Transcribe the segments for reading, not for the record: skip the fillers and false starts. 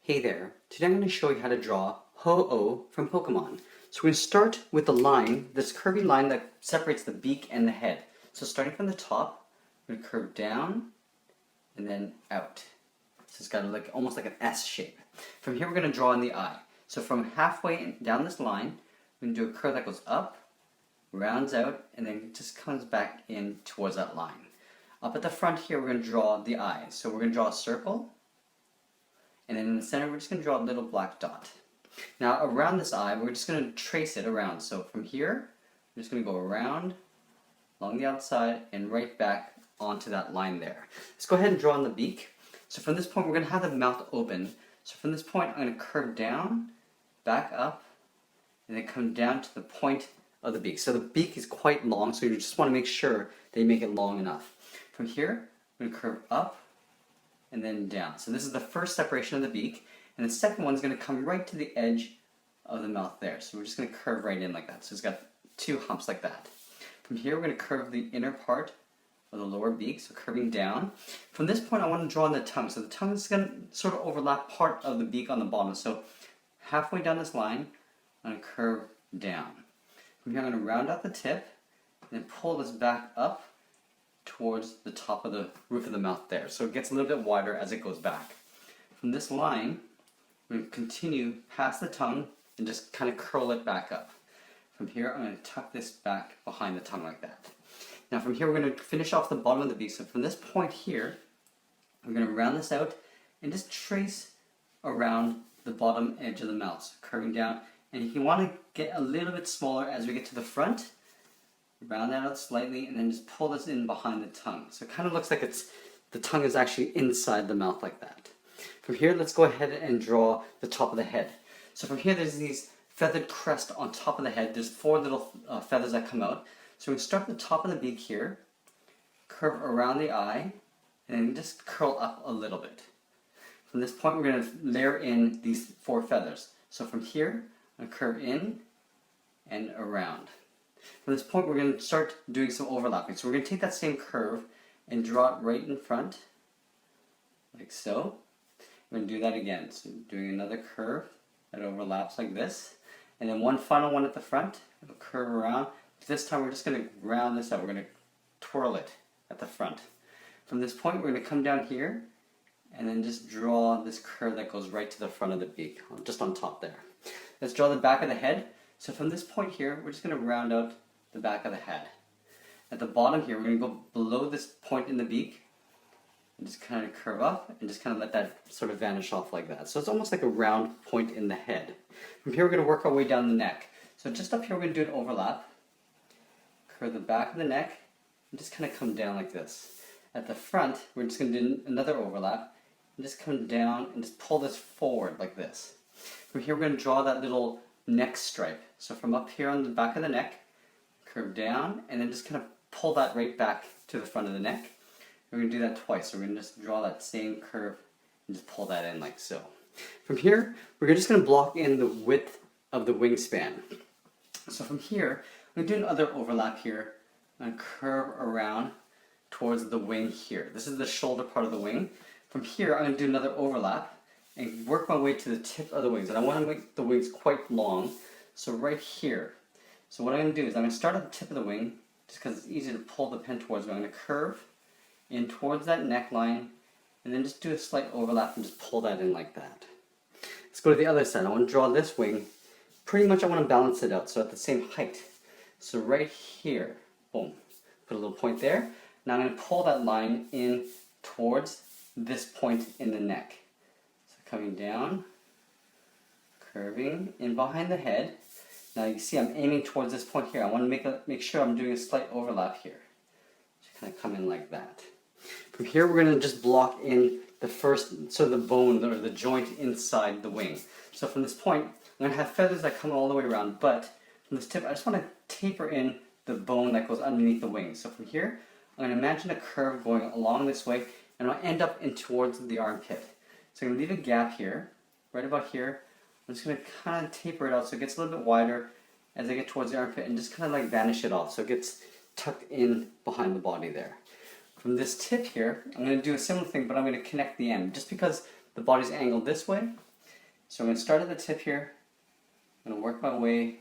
Hey there, today I'm going to show you how to draw Ho-Oh from Pokemon. So we're going to start with the line, this curvy line that separates the beak and the head. So starting from the top, we're going to curve down and then out. So it's got almost like an S shape. From here we're going to draw in the eye. So from halfway down this line, we're going to do a curve that goes up, rounds out, and then just comes back in towards that line. Up at the front here we're going to draw the eye. So we're going to draw a circle. And then in the center, we're just going to draw a little black dot. Now around this eye, we're just going to trace it around. So from here, we're just going to go around, along the outside, and right back onto that line there. Let's go ahead and draw on the beak. So from this point, we're going to have the mouth open. So from this point, I'm going to curve down, back up, and then come down to the point of the beak. So the beak is quite long, so you just want to make sure that you make it long enough. From here, I'm going to curve up, and then down. So this is the first separation of the beak, and the second one's going to come right to the edge of the mouth there. So we're just going to curve right in like that. So it's got two humps like that. From here we're going to curve the inner part of the lower beak, so curving down. From this point I want to draw on the tongue. So the tongue is going to sort of overlap part of the beak on the bottom. So halfway down this line, I'm going to curve down. From here I'm going to round out the tip, and then pull this back up towards the top of the roof of the mouth there. So it gets a little bit wider as it goes back. From this line, we're going to continue past the tongue and just kind of curl it back up. From here, I'm going to tuck this back behind the tongue like that. Now from here, we're going to finish off the bottom of the beak. So from this point here, we're going to round this out and just trace around the bottom edge of the mouth, so curving down. And if you want to get a little bit smaller as we get to the front, round that out slightly, and then just pull this in behind the tongue. So it kind of looks like the tongue is actually inside the mouth like that. From here, let's go ahead and draw the top of the head. So from here, there's these feathered crest on top of the head. There's four little feathers that come out. So we start at the top of the beak here, curve around the eye, and then just curl up a little bit. From this point, we're going to layer in these four feathers. So from here, I'm going to curve in and around. From this point, we're going to start doing some overlapping. So we're going to take that same curve and draw it right in front, like so. We're going to do that again. So doing another curve that overlaps like this. And then one final one at the front. It'll curve around. This time we're just going to round this out. We're going to twirl it at the front. From this point, we're going to come down here and then just draw this curve that goes right to the front of the beak, just on top there. Let's draw the back of the head. So from this point here, we're just going to round out the back of the head. At the bottom here, we're going to go below this point in the beak and just kind of curve up and just kind of let that sort of vanish off like that. So it's almost like a round point in the head. From here, we're going to work our way down the neck. So just up here, we're going to do an overlap. Curve the back of the neck and just kind of come down like this. At the front, we're just going to do another overlap and just come down and just pull this forward like this. From here, we're going to draw that little neck stripe. So from up here on the back of the neck, curve down, and then just kind of pull that right back to the front of the neck. We're going to do that twice. So we're going to just draw that same curve and just pull that in like so. From here, we're just going to block in the width of the wingspan. So from here, I'm going to do another overlap here. I'm going to curve around towards the wing here. This is the shoulder part of the wing. From here, I'm going to do another overlap and work my way to the tip of the wings. And I want to make the wings quite long. So right here. So what I'm going to do is I'm going to start at the tip of the wing, just because it's easy to pull the pen towards me. I'm going to curve in towards that neckline, and then just do a slight overlap and just pull that in like that. Let's go to the other side. I want to draw this wing. Pretty much I want to balance it out, so at the same height. So right here, boom, put a little point there. Now I'm going to pull that line in towards this point in the neck. So coming down, curving in behind the head. Now you see I'm aiming towards this point here. I want to make sure I'm doing a slight overlap here. Just kind of come in like that. From here we're going to just block in the first, so the bone or the joint inside the wing. So from this point, I'm going to have feathers that come all the way around, but from this tip I just want to taper in the bone that goes underneath the wing. So from here, I'm going to imagine a curve going along this way, and I'll end up in towards the armpit. So I'm going to leave a gap here, right about here. I'm just going to kind of taper it out so it gets a little bit wider as I get towards the armpit and just kind of like vanish it off so it gets tucked in behind the body there. From this tip here, I'm going to do a similar thing, but I'm going to connect the end. Just because the body's angled this way, So I'm going to start at the tip here. I'm going to work my way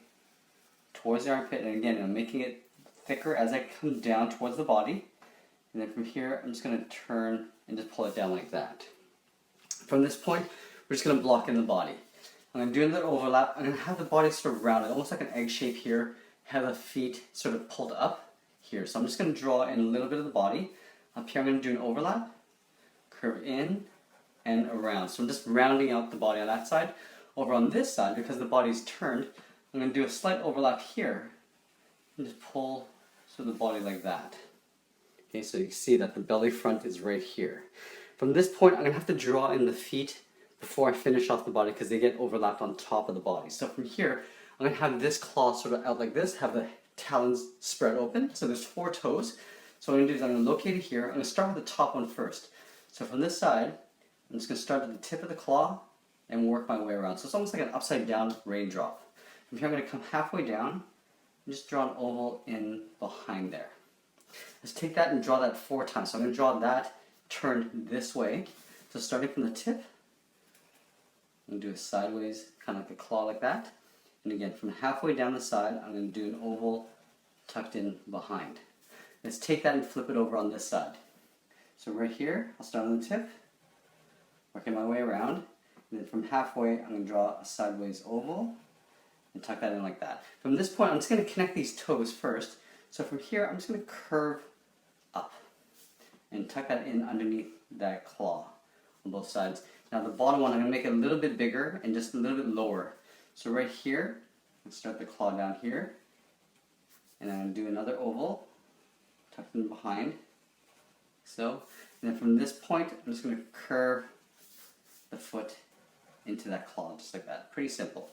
towards the armpit, and again, I'm making it thicker as I come down towards the body. And then from here, I'm just going to turn and just pull it down like that. From this point, we're just going to block in the body. I'm going to do a little overlap. I'm going to have the body sort of rounded, almost like an egg shape here. Have the feet sort of pulled up here. So I'm just going to draw in a little bit of the body. Up here, I'm going to do an overlap, curve in and around. So I'm just rounding out the body on that side. Over on this side, because the body's turned, I'm going to do a slight overlap here and just pull through the body like that. Okay, so you can see that the belly front is right here. From this point, I'm going to have to draw in the feet before I finish off the body because they get overlapped on top of the body. So from here, I'm going to have this claw sort of out like this, have the talons spread open. So there's 4 toes. So what I'm going to do is I'm going to locate it here. I'm going to start with the top one first. So from this side, I'm just going to start at the tip of the claw and work my way around. So it's almost like an upside down raindrop. From here I'm going to come halfway down and just draw an oval in behind there. Let's take that and draw that 4 times. So I'm going to draw that turned this way. So starting from the tip, I'm going to do a sideways, kind of like a claw like that. And again, from halfway down the side, I'm going to do an oval tucked in behind. Let's take that and flip it over on this side. So right here, I'll start on the tip, working my way around, and then from halfway, I'm going to draw a sideways oval and tuck that in like that. From this point, I'm just going to connect these toes first. So from here, I'm just going to curve up and tuck that in underneath that claw on both sides. Now the bottom one, I'm going to make it a little bit bigger and just a little bit lower. So right here, let's start the claw down here, and I'm going to do another oval, tucked in behind, so. And then from this point, I'm just going to curve the foot into that claw, just like that. Pretty simple.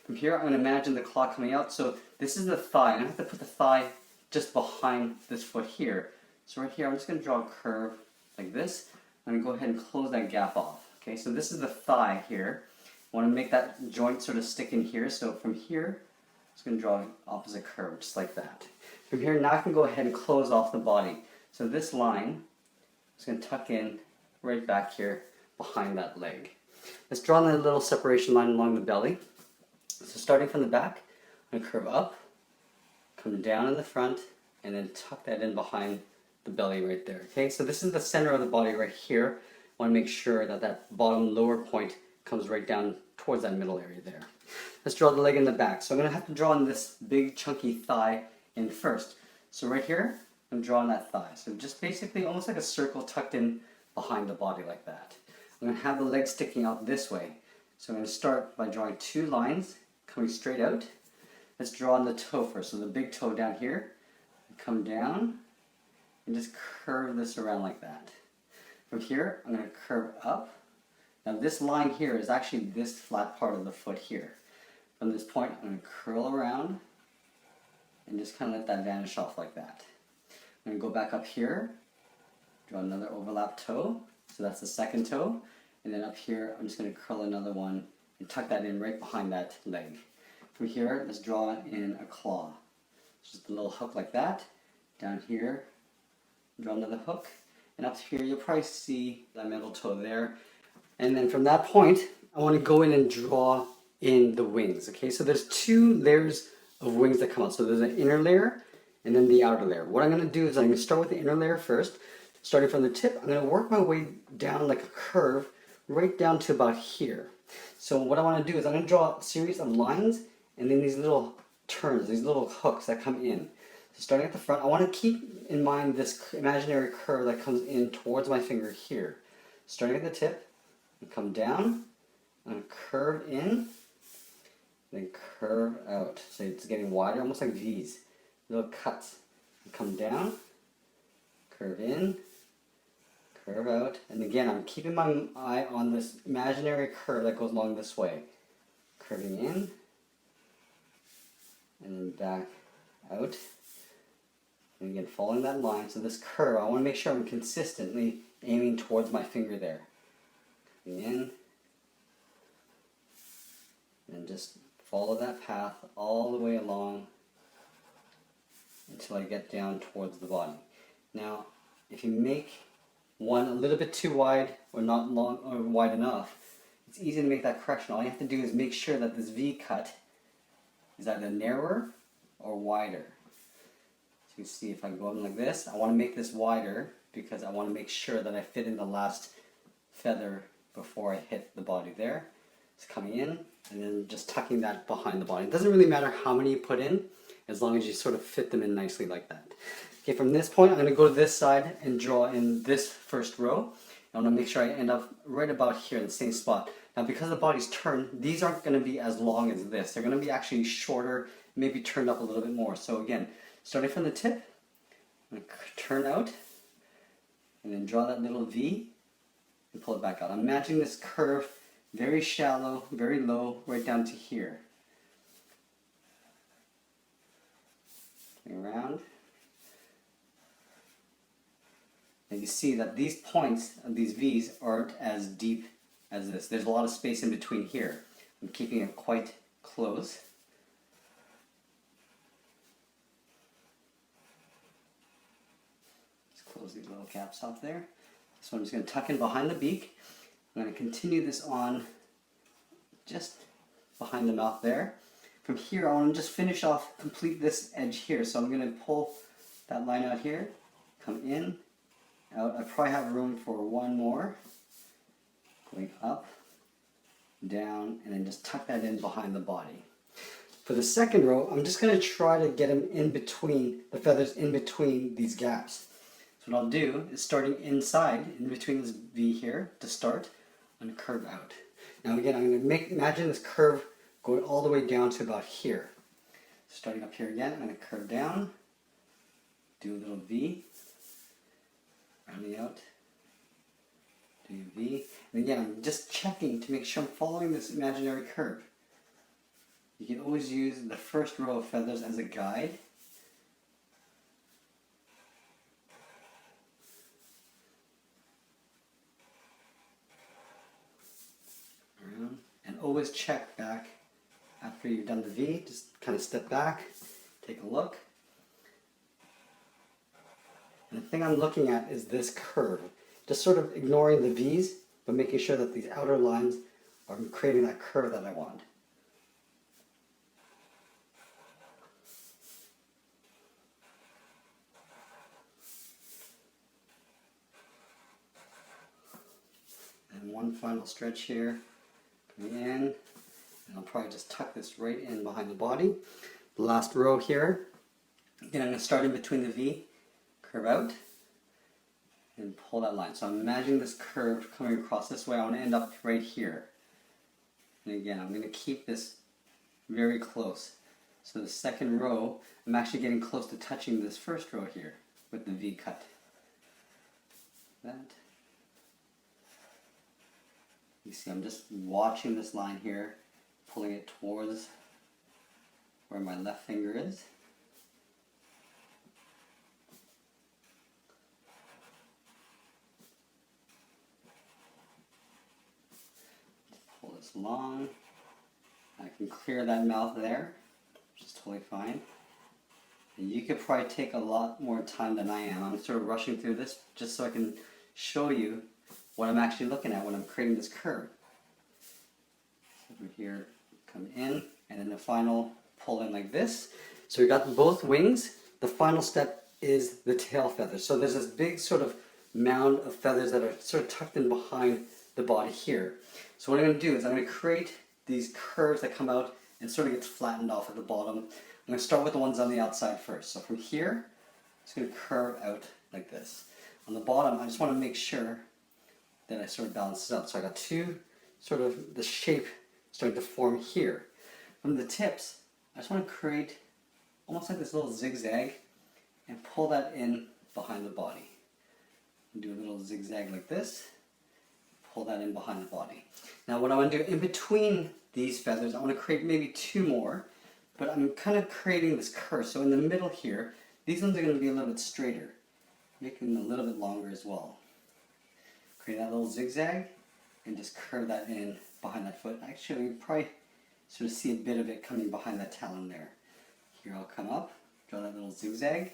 From here, I'm going to imagine the claw coming out. So this is the thigh, and I have to put the thigh just behind this foot here. So right here, I'm just going to draw a curve like this. I'm going to go ahead and close that gap off. Okay, so this is the thigh here. I want to make that joint sort of stick in here. So from here, I'm just going to draw an opposite curve, just like that. From here, now I can go ahead and close off the body. So this line is going to tuck in right back here behind that leg. Let's draw a little separation line along the belly. So starting from the back, I'm going to curve up, come down in the front, and then tuck that in behind the belly right there. Okay, so this is the center of the body right here. I want to make sure that that bottom lower point comes right down towards that middle area there. Let's draw the leg in the back. So I'm going to have to draw in this big chunky thigh in first. So right here, I'm drawing that thigh. So just basically almost like a circle tucked in behind the body like that. I'm going to have the leg sticking out this way. So I'm going to start by drawing 2 lines coming straight out. Let's draw on the toe first. So the big toe down here, come down and just curve this around like that. From here, I'm going to curve up. Now this line here is actually this flat part of the foot here. From this point, I'm going to curl around and just kind of let that vanish off like that. I'm going to go back up here, draw another overlap toe. So that's the second toe. And then up here, I'm just going to curl another one and tuck that in right behind that leg. From here, let's draw in a claw. Just a little hook like that. Down here, draw another hook. And up here, you'll probably see that middle toe there. And then from that point, I want to go in and draw in the wings. Okay, so there's 2 layers of wings that come out. So there's an inner layer and then the outer layer. What I'm going to do is I'm going to start with the inner layer first. Starting from the tip, I'm going to work my way down like a curve right down to about here. So what I want to do is I'm going to draw a series of lines and then these little turns, these little hooks that come in. So starting at the front, I want to keep in mind this imaginary curve that comes in towards my finger here. Starting at the tip, and come down, and curve in, then curve out. So it's getting wider, almost like V's. Little cuts. And come down, curve in, curve out. And again, I'm keeping my eye on this imaginary curve that goes along this way. Curving in, and then back out. And again, following that line. So this curve, I want to make sure I'm consistently aiming towards my finger there. Curving in, and just follow that path all the way along until I get down towards the body. Now, if you make one a little bit too wide or not long or wide enough, it's easy to make that correction. All you have to do is make sure that this V cut is either narrower or wider. So you can see if I go in like this, I want to make this wider because I want to make sure that I fit in the last feather before I hit the body there. It's coming in and then just tucking that behind the body. It doesn't really matter how many you put in as long as you sort of fit them in nicely like that. Okay, from this point I'm going to go to this side and draw in this first row. I want to make sure I end up right about here in the same spot. Now because the body's turned, these aren't going to be as long as this. They're going to be actually shorter, maybe turned up a little bit more. So again, starting from the tip, I'm going to turn out and then draw that little V and pull it back out. I'm matching this curve very shallow, very low, right down to here. Coming around. And you see that these points of these V's aren't as deep as this. There's a lot of space in between here. I'm keeping it quite close. Just close these little gaps off there. So I'm just going to tuck in behind the beak. I'm going to continue this on just behind the mouth there. From here I want to just finish off, complete this edge here. So I'm going to pull that line out here, come in, out. I probably have room for one more. Going up, down, and then just tuck that in behind the body. For the second row, I'm just going to try to get them in between, the feathers in between these gaps. So what I'll do is starting inside, in between this V here, to start, I'm going to curve out. Now again, I'm going to imagine this curve going all the way down to about here. Starting up here again, I'm going to curve down, do a little V, rounding out, do a V, and again, I'm just checking to make sure I'm following this imaginary curve. You can always use the first row of feathers as a guide. And always check back after you've done the V. Just kind of step back, take a look. And the thing I'm looking at is this curve. Just sort of ignoring the V's, but making sure that these outer lines are creating that curve that I want. And one final stretch here. In, and I'll probably just tuck this right in behind the body. The last row here, again I'm going to start in between the V, curve out, and pull that line. So I'm imagining this curve coming across this way. I want to end up right here. And again, I'm going to keep this very close. So the second row, I'm actually getting close to touching this first row here with the V cut. That. You see, I'm just watching this line here, pulling it towards where my left finger is. Pull this long. I can clear that mouth there, which is totally fine. And you could probably take a lot more time than I am. I'm sort of rushing through this just so I can show you what I'm actually looking at when I'm creating this curve. So over here, come in, and then the final pull in like this. So we got both wings. The final step is the tail feathers. So there's this big sort of mound of feathers that are sort of tucked in behind the body here. So what I'm going to do is I'm going to create these curves that come out and sort of get flattened off at the bottom. I'm going to start with the ones on the outside first. So from here, it's going to curve out like this. On the bottom, I just want to make sure that I sort of balance this out. So I got two, sort of the shape starting to form here. From the tips, I just want to create almost like this little zigzag and pull that in behind the body. Do a little zigzag like this, pull that in behind the body. Now what I want to do in between these feathers, I want to create maybe two more, but I'm kind of creating this curve. So in the middle here, these ones are going to be a little bit straighter, making them a little bit longer as well. Create that little zigzag and just curve that in behind that foot. Actually, you probably sort of see a bit of it coming behind that talon there. Here I'll come up, draw that little zigzag,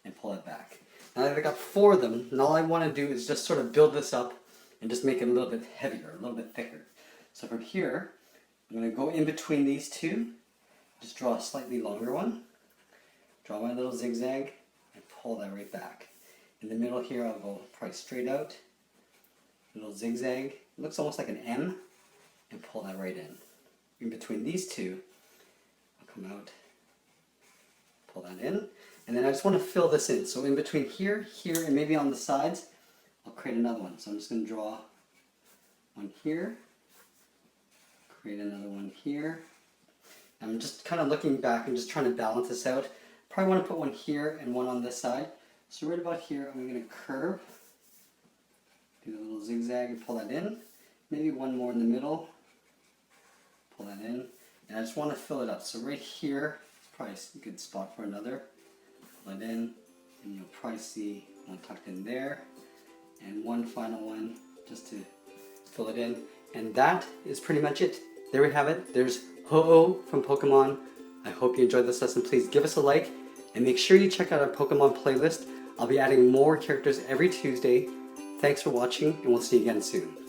and pull it back. Now that I've got four of them, and all I want to do is just sort of build this up and just make it a little bit heavier, a little bit thicker. So from here, I'm going to go in between these two, just draw a slightly longer one, draw my little zigzag, and pull that right back. In the middle here, I'll go probably straight out, little zigzag, it looks almost like an M, and pull that right in. In between these two, I'll come out, pull that in, and then I just want to fill this in. So in between here, here, and maybe on the sides, I'll create another one. So I'm just going to draw one here, create another one here. I'm just kind of looking back and just trying to balance this out. Probably want to put one here and one on this side. So right about here, I'm going to curve, do a little zigzag and pull that in. Maybe one more in the middle, pull that in. And I just want to fill it up. So right here, it's probably a good spot for another. Pull it in, and you'll probably see one tucked in there. And one final one just to fill it in. And that is pretty much it. There we have it. There's Ho-Oh from Pokemon. I hope you enjoyed this lesson. Please give us a like and make sure you check out our Pokemon playlist. I'll be adding more characters every Tuesday. Thanks for watching, and we'll see you again soon.